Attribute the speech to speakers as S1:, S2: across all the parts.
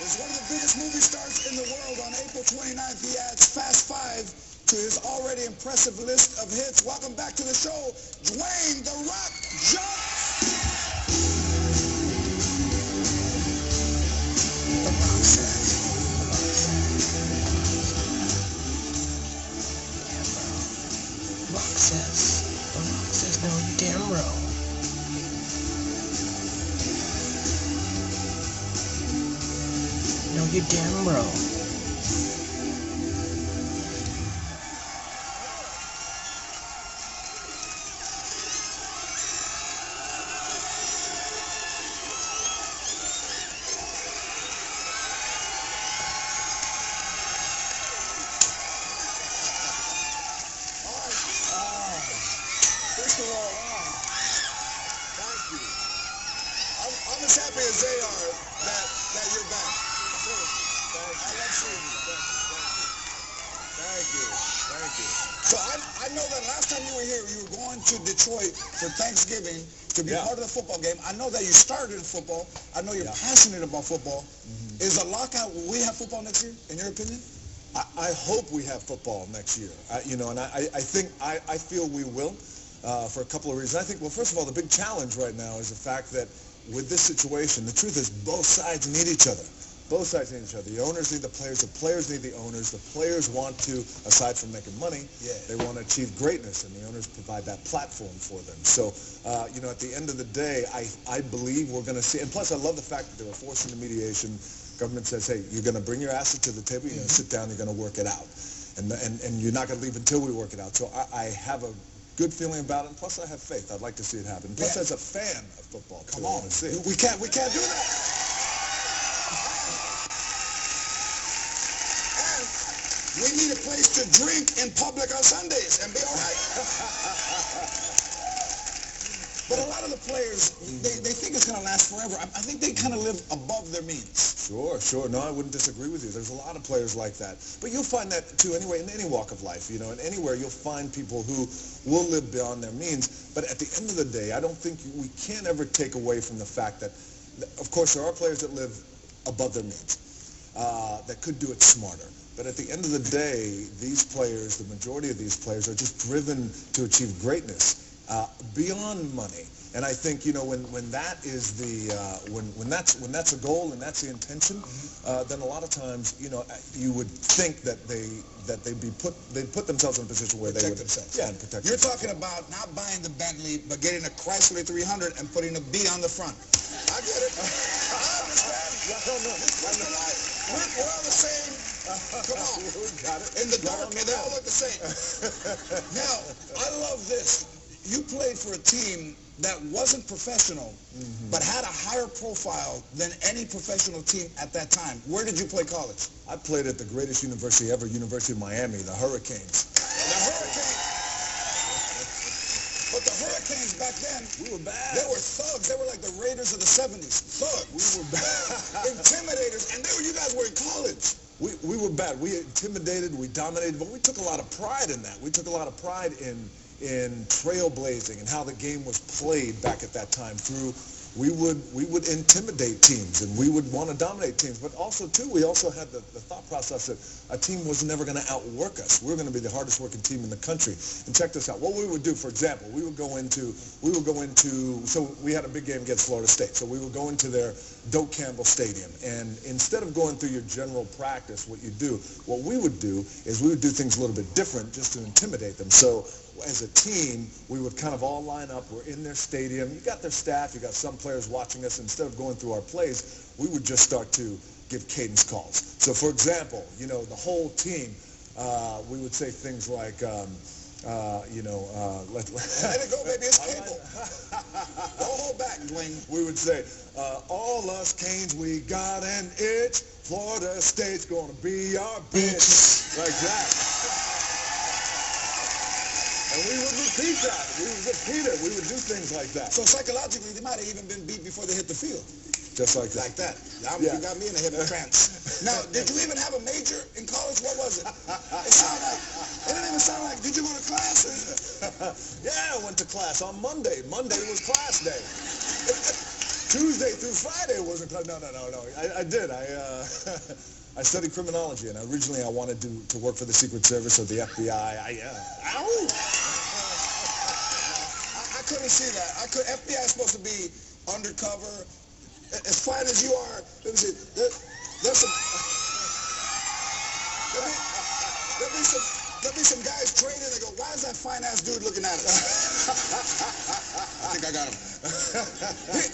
S1: is one of the biggest movie stars in the world. On April 29th, he adds Fast Five to his already impressive list of hits. Welcome back to the show, Dwayne "The Rock" Johnson.
S2: The Rock says, no, you damn wrong. No, you damn wrong.
S1: First of all, thank you. I'm as happy as they are that you're back. I love seeing you. Thank you. So I know that last time you were here, you were going to Detroit for Thanksgiving to be part of the football game. I know that you started in football. I know you're passionate about football. Is a lockout, will we have football next year, in your opinion?
S3: I hope we have football next year. I feel we will. For a couple of reasons. I think, well, first of all, the big challenge right now is the fact that with this situation, the truth is both sides need each other. Both sides need each other. The owners need the players need the owners. The players want to, aside from making money, they want to achieve greatness, and the owners provide that platform for them. So, at the end of the day, I believe we're going to see, and plus I love the fact that they were forcing the mediation. Government says, hey, you're going to bring your asset to the table, you're going to sit down, you're going to work it out. And you're not going to leave until we work it out. So I have a good feeling about it, and plus I have faith. I'd like to see it happen. Plus, as a fan of football,
S1: come on, we can't do that. And we need a place to drink in public on Sundays and be all right. But a lot of the players, they think it's going to last forever. I think they kind of live above their means.
S3: Sure. No, I wouldn't disagree with you. There's a lot of players like that. But you'll find that, too, anyway, in any walk of life, and anywhere you'll find people who will live beyond their means. But at the end of the day, I don't think we can't ever take away from the fact that, of course, there are players that live above their means, that could do it smarter. But at the end of the day, these players, the majority of these players, are just driven to achieve greatness beyond money. And I think, when that is when that's a goal and that's the intention, then a lot of times, you would think that they'd put themselves in a position where they would
S1: themselves.
S3: Yeah, and protect
S1: You're
S3: themselves.
S1: talking about not buying the Bentley, but getting a Chrysler 300 and putting a B on the front. I get it. I understand. We're all the same. Come on.
S3: Got it.
S1: In the dark, they all look the same. Now, I love this. You played for a team that wasn't professional, but had a higher profile than any professional team at that time. Where did you play college?
S3: I played at the greatest university ever, University of Miami, the Hurricanes.
S1: The Hurricanes. But the Hurricanes back then,
S3: we were bad.
S1: They were thugs. They were like the Raiders of the 70s. Thugs.
S3: We were bad.
S1: Intimidators. And you guys were in college.
S3: We were bad. We intimidated, we dominated, but we took a lot of pride in that. We took a lot of pride in trailblazing and how the game was played back at that time. We would intimidate teams, and we would want to dominate teams. But also, too, we also had the thought process that a team was never going to outwork us. We were going to be the hardest working team in the country. And check this out. What we would do, for example, so we had a big game against Florida State. So we would go into their Doak Campbell Stadium, and instead of going through your general practice, what we would do is we would do things a little bit different just to intimidate them. So as a team, we would kind of all line up. We're in their stadium. You got their staff. You got some players watching us. Instead of going through our plays, we would just start to give cadence calls. So, for example, the whole team, we would say things like, let it
S1: go, baby. It's cable. Don't hold back, Dwayne.
S3: We would say, all us Canes, we got an itch. Florida State's gonna be our bitch. Like that. And we would repeat that. We would repeat it. We would do things like that.
S1: So psychologically, they might have even been beat before they hit the field.
S3: Just like that.
S1: Like that. You got me in a hypno trance. Now, did you even have a major in college? What was it? It didn't even sound like, did you go to class?
S3: Yeah, I went to class on Monday. Monday was class day. Tuesday through Friday wasn't closed. No. I did. I studied criminology, and originally I wanted to work for the Secret Service or the FBI.
S1: I couldn't see that. FBI is supposed to be undercover. As fine as you are, there's some. There'll be some guys trading. They go, "Why is that fine ass dude looking at us?" I think I got him.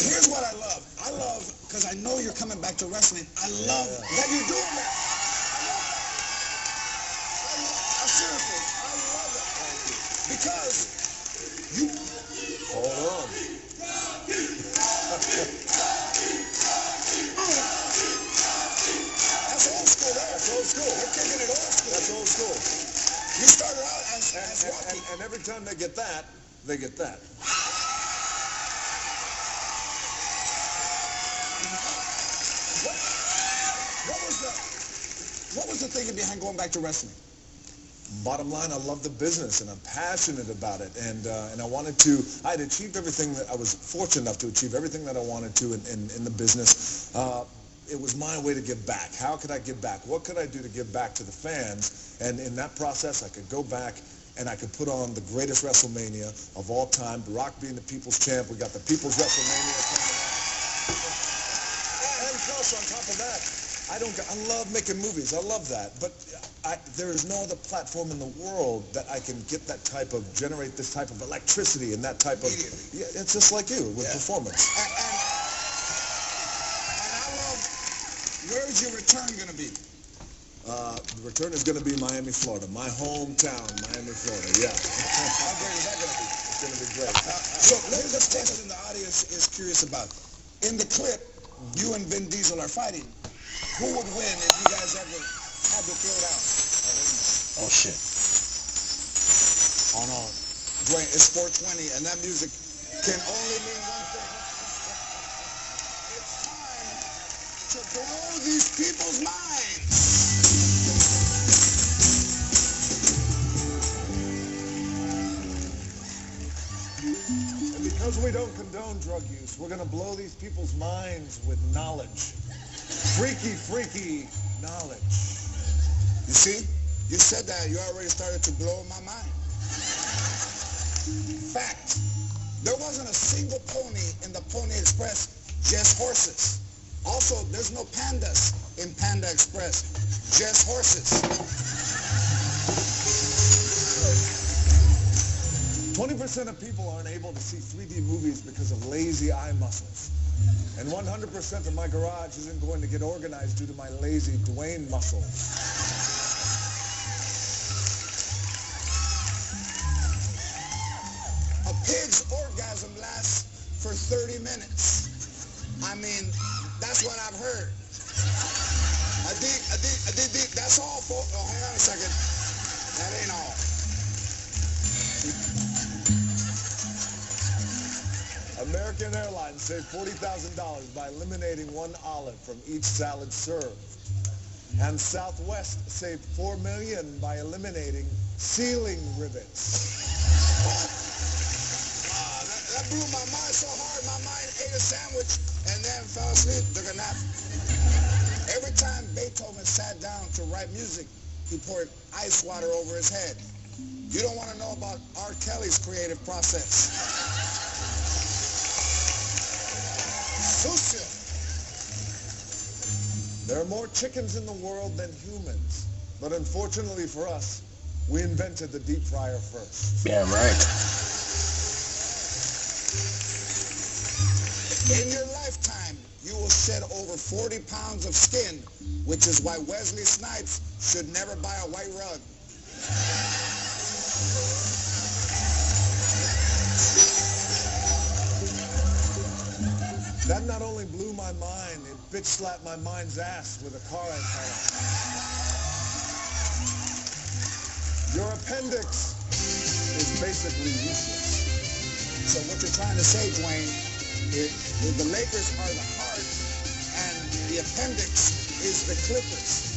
S1: Here's what I love. I love, because I know you're coming back to wrestling. I love that you're doing that. Seriously, I love it. Because you.
S3: Hold on.
S1: That's old school there.
S3: That's old school.
S1: You're kicking it old school.
S3: That's old school.
S1: You started out as Rocky.
S3: And every time they get that, they get that.
S1: What was the thinking behind going back to wrestling?
S3: Bottom line, I love the business, and I'm passionate about it, and I had achieved everything that I was fortunate enough to achieve, everything that I wanted to in the business. It was my way to give back. How could I give back? What could I do to give back to the fans? And in that process, I could go back and I could put on the greatest WrestleMania of all time, The Rock being the People's Champ. We got the People's WrestleMania coming up. And plus, on top of that, I love making movies. I love that. But there is no other platform in the world that I can generate this type of electricity and that type of... Yeah, it's just like you with performance.
S1: And I love, where's your return going to be?
S3: The return is going to be Miami, Florida. My hometown, Miami, Florida. Yeah.
S1: How great is that going to be?
S3: It's going to be great.
S1: So here's the question the audience is curious about. In the clip, you and Vin Diesel are fighting. Who would win if you guys ever had to throw down?
S2: Oh, shit.
S1: Oh, no. Dwayne, it's 420, and that music can only mean one thing. It's time to blow these people's minds.
S3: And because we don't condone drug use, we're going to blow these people's minds with knowledge. Freaky knowledge.
S1: You see? You said that. You already started to blow my mind. Fact. There wasn't a single pony in the Pony Express, just horses. Also, there's no pandas in Panda Express, just horses.
S3: 20% of people aren't able to see 3D movies because of lazy eye muscles. And 100% of my garage isn't going to get organized due to my lazy Dwayne muscles.
S1: A pig's orgasm lasts for 30 minutes. I mean, that's what I've heard. That's all, folks. Oh, hang on a second. That ain't all.
S3: American Airlines saved $40,000 by eliminating one olive from each salad served. And Southwest saved $4 million by eliminating ceiling rivets.
S1: That blew my mind so hard, my mind ate a sandwich and then fell asleep, took a nap. Every time Beethoven sat down to write music, he poured ice water over his head. You don't want to know about R. Kelly's creative process. Sucio.
S3: There are more chickens in the world than humans. But unfortunately for us, we invented the deep fryer first.
S2: Yeah, right.
S1: In your lifetime, you will shed over 40 pounds of skin, which is why Wesley Snipes should never buy a white rug.
S3: That not only blew my mind, it bitch slapped my mind's ass with a car antenna. Your appendix is basically useless.
S1: So what you're trying to say, Dwayne, is the Lakers are the heart and the appendix is the Clippers.